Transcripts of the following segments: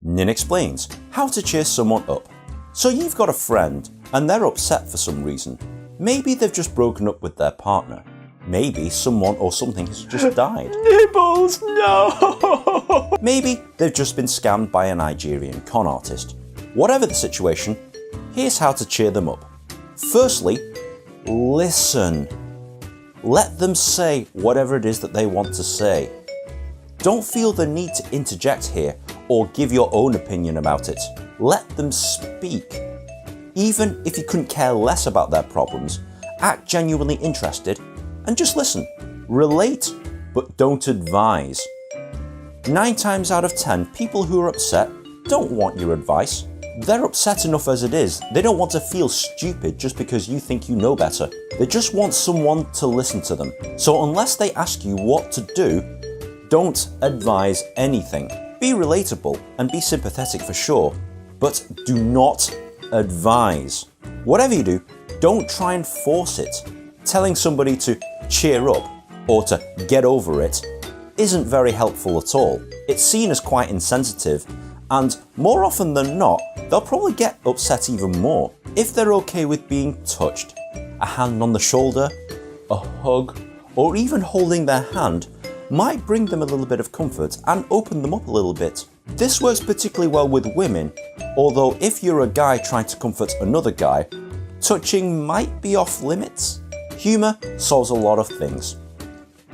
Ninh explains how to cheer someone up. So you've got a friend and they're upset for some reason. Maybe they've just broken up with their partner. Maybe someone or something has just died. Nibbles, no! Maybe they've just been scammed by a Nigerian con artist. Whatever the situation, here's how to cheer them up. Firstly, listen. Let them say whatever it is that they want to say. Don't feel the need to interject here or give your own opinion about it. Let them speak. Even if you couldn't care less about their problems, act genuinely interested and just listen. Relate, but don't advise. 9 times out of 10, people who are upset don't want your advice. They're upset enough as it is. They don't want to feel stupid just because you think you know better. They just want someone to listen to them. So unless they ask you what to do, don't advise anything. Be relatable and be sympathetic for sure, but do not advise. Whatever you do, don't try and force it. Telling somebody to cheer up or to get over it isn't very helpful at all. It's seen as quite insensitive, and more often than not, they'll probably get upset even more. If they're okay with being touched, a hand on the shoulder, a hug, or even holding their hand might bring them a little bit of comfort and open them up a little bit. This works particularly well with women, although if you're a guy trying to comfort another guy, touching might be off limits. Humour solves a lot of things.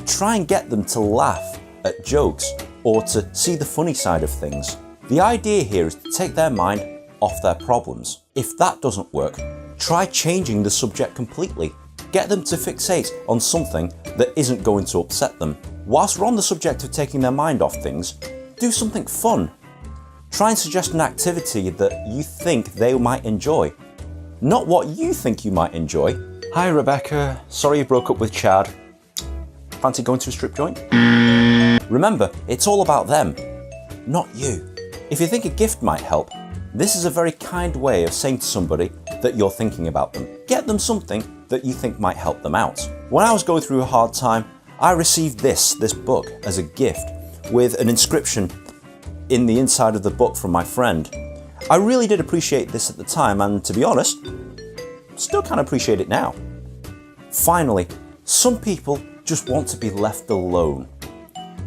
Try and get them to laugh at jokes or to see the funny side of things. The idea here is to take their mind off their problems. If that doesn't work, try changing the subject completely. Get them to fixate on something that isn't going to upset them. Whilst we're on the subject of taking their mind off things, do something fun. Try and suggest an activity that you think they might enjoy, not what you think you might enjoy. Hi Rebecca, sorry you broke up with Chad. Fancy going to a strip joint? Remember, it's all about them, not you. If you think a gift might help, this is a very kind way of saying to somebody that you're thinking about them. Get them something that you think might help them out. When I was going through a hard time, I received this book as a gift with an inscription in the inside of the book from my friend. I really did appreciate this at the time, and to be honest, still kind of appreciate it now. Finally, some people just want to be left alone.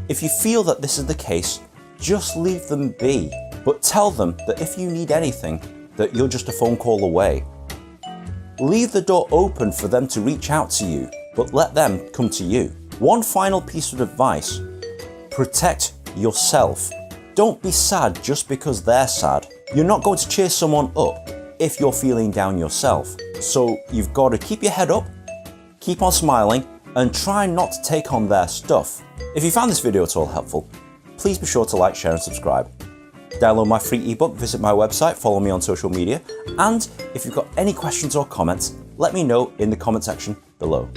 If you feel that this is the case, just leave them be, but tell them that if you need anything, that you're just a phone call away. Leave the door open for them to reach out to you, but let them come to you. One final piece of advice: protect yourself. Don't be sad just because they're sad. You're not going to cheer someone up if you're feeling down yourself. So you've got to keep your head up, keep on smiling, and try not to take on their stuff. If you found this video at all helpful, please be sure to like, share and subscribe. Download my free ebook, visit my website, follow me on social media, and if you've got any questions or comments, let me know in the comment section below.